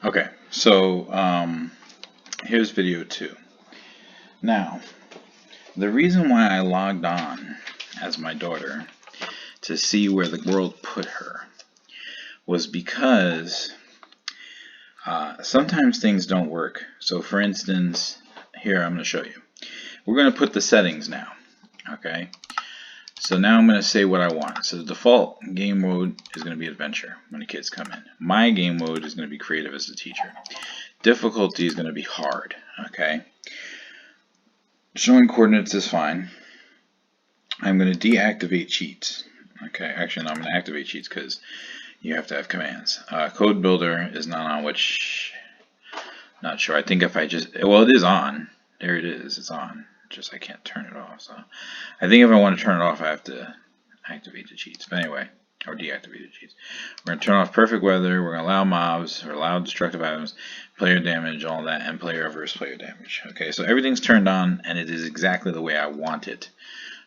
Okay, so here's video 2. Now, the reason why I logged on as my daughter to see where the world put her was because sometimes things don't work. So for instance, here I'm going to show you. We're going to put the settings now. Okay, so now I'm going to say what I want. So the default game mode is going to be adventure when the kids come in. My game mode is going to be creative as a teacher. Difficulty is going to be hard. Okay, showing coordinates is fine. I'm going to deactivate cheats. Okay, actually no, I'm going to activate cheats because you have to have commands. Code builder is not on, which not sure. I think if I just, well, it is on. There it is. It's on. Just I can't turn it off. So I think if I want to turn it off, I have to activate the cheats. But anyway, or deactivate the cheats. We're going to turn off perfect weather. We're going to allow mobs or allow destructive items, player damage, all that, and player versus player damage. Okay, so everything's turned on, and it is exactly the way I want it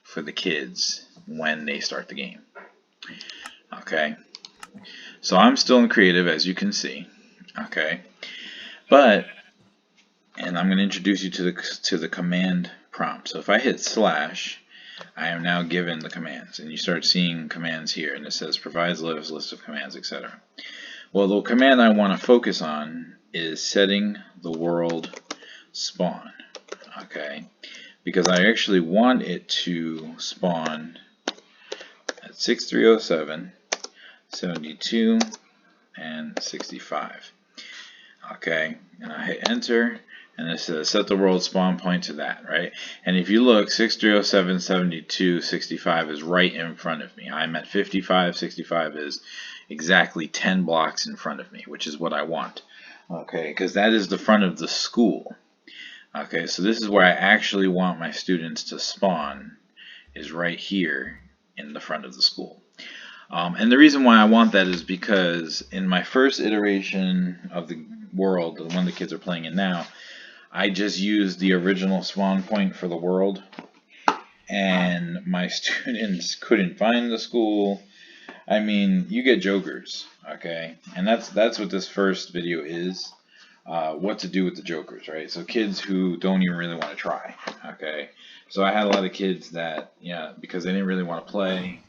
for the kids when they start the game. Okay, so I'm still in creative, as you can see. Okay, but and I'm going to introduce you to the command prompt. So if I hit slash, I am now given the commands, and you start seeing commands here, and it says provides list of commands, etc. Well, the command I want to focus on is setting the world spawn. Okay, because I actually want it to spawn at 6307, 72, and 65. Okay, and I hit enter, and it says set the world spawn point to that, right? And if you look, 6307, 72, 65 is right in front of me. I'm at 55, 65 is exactly 10 blocks in front of me, which is what I want. Okay, because that is the front of the school. Okay, so this is where I actually want my students to spawn, is right here in the front of the school. And the reason why I want that is because in my first iteration of the world, the one the kids are playing in now, I just used the original spawn point for the world, and my students couldn't find the school. I mean, you get jokers, okay? And that's what this first video is. What to do with the jokers, right? So kids who don't even really want to try, okay? So I had a lot of kids that, yeah, because they didn't really want to play,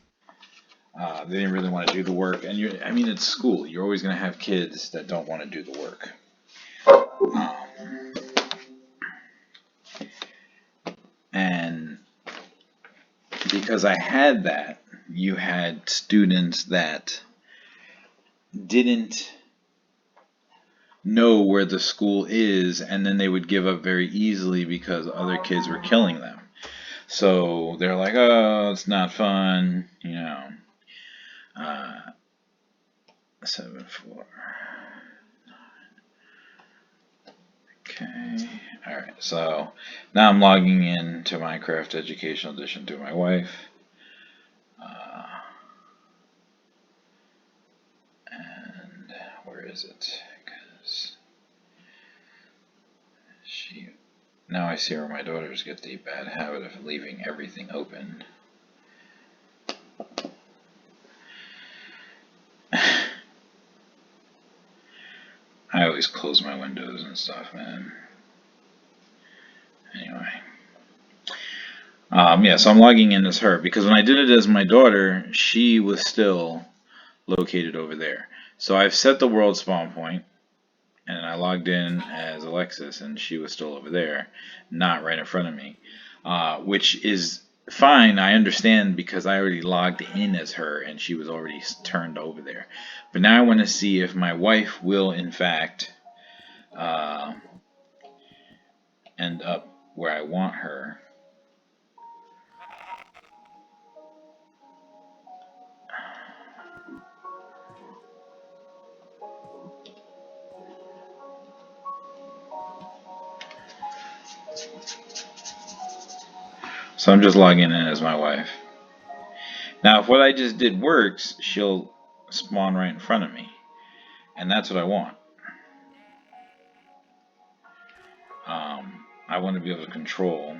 they didn't really want to do the work, and I mean, it's school. You're always going to have kids that don't want to do the work. And because I had that, you had students that didn't know where the school is, and then they would give up very easily because other kids were killing them. So they're like, oh, it's not fun, you know. 7, 4. Okay. Alright, so now I'm logging in to Minecraft Educational Edition through my wife. And where is it? Because now I see where my daughters get the bad habit of leaving everything open. I always close my windows and stuff, man. Anyway. Yeah, so I'm logging in as her, because when I did it as my daughter, she was still located over there. So I've set the world spawn point, and I logged in as Alexis, and she was still over there, not right in front of me, which is fine. I understand because I already logged in as her, and she was already turned over there. But now I want to see if my wife will, in fact, end up where I want her. So I'm just logging in as my wife. Now, if what I just did works, she'll spawn right in front of me. And that's what I want. I want to be able to control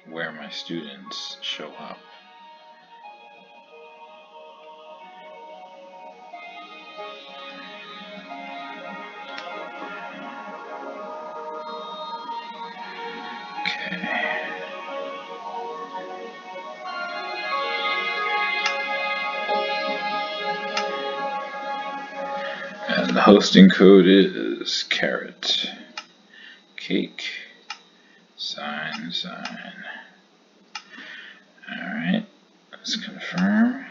where my students show up. And the hosting code is carrot cake sign. Alright, let's confirm.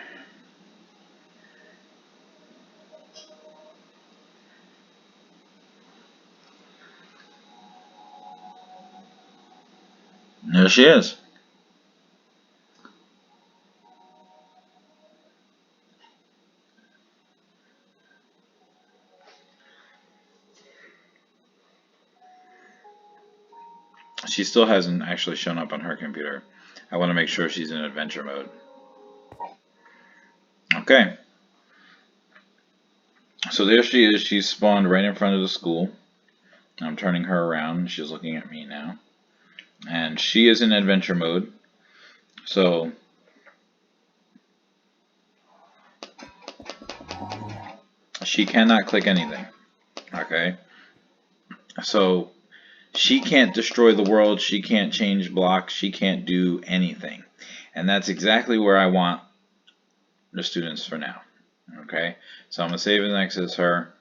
There she is. She still hasn't actually shown up on her computer. I want to make sure she's in adventure mode. Okay. So there she is. She's spawned right in front of the school. I'm turning her around. She's looking at me now. And she is in adventure mode. So she cannot click anything. Okay. So she can't destroy the world. She can't change blocks. She can't do anything. And that's exactly where I want the students for now. Okay. So I'm going to save and exit her.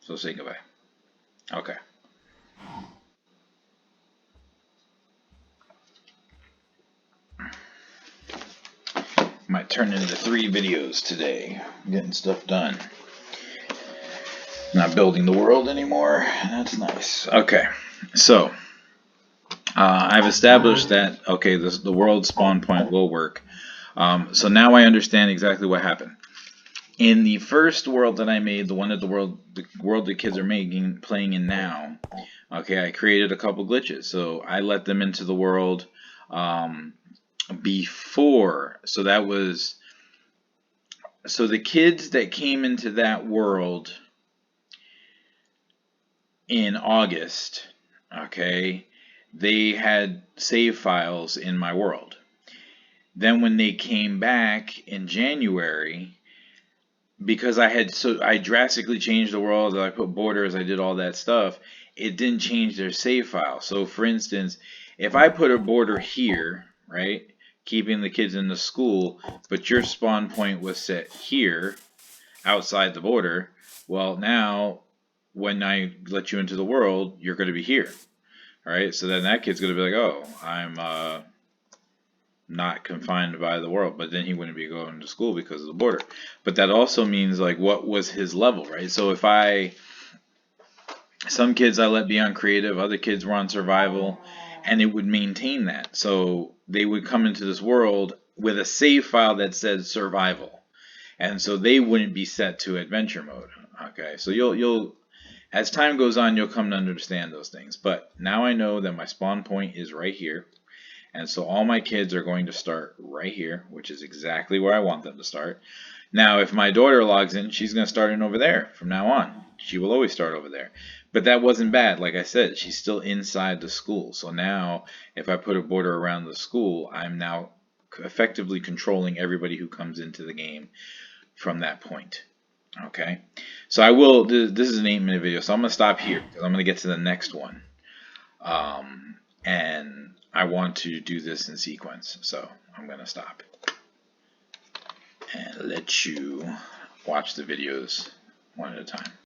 So say goodbye. Okay. Might turn into 3 videos today. Getting stuff done. Not building the world anymore. That's nice. Okay. So I've established that, okay, the world spawn point will work. So now I understand exactly what happened. In the first world that I made, the one that the world the kids are playing in now, okay, I created a couple glitches. So I let them into the world before. So that was, so the kids that came into that world in August, okay, they had save files in my world. Then when they came back in January, because I drastically changed the world, I put borders, I did all that stuff, it didn't change their save file. So for instance, if I put a border here, right, keeping the kids in the school, but your spawn point was set here, outside the border, well now, when I let you into the world, you're going to be here. Alright, so then that kid's going to be like, oh, I'm not confined by the world, but then he wouldn't be going to school because of the border. But that also means, like, what was his level, right? So if some kids I let be on creative, other kids were on survival, and it would maintain that. So they would come into this world with a save file that said survival. And so they wouldn't be set to adventure mode. Okay, so you'll as time goes on, you'll come to understand those things. But now I know that my spawn point is right here. And so all my kids are going to start right here, which is exactly where I want them to start. Now, if my daughter logs in, she's going to start in over there from now on. She will always start over there. But that wasn't bad. Like I said, she's still inside the school. So now, if I put a border around the school, I'm now effectively controlling everybody who comes into the game from that point. Okay, so I will, this is an 8-minute video, so I'm going to stop here because I'm going to get to the next one. And I want to do this in sequence, so I'm going to stop and let you watch the videos one at a time.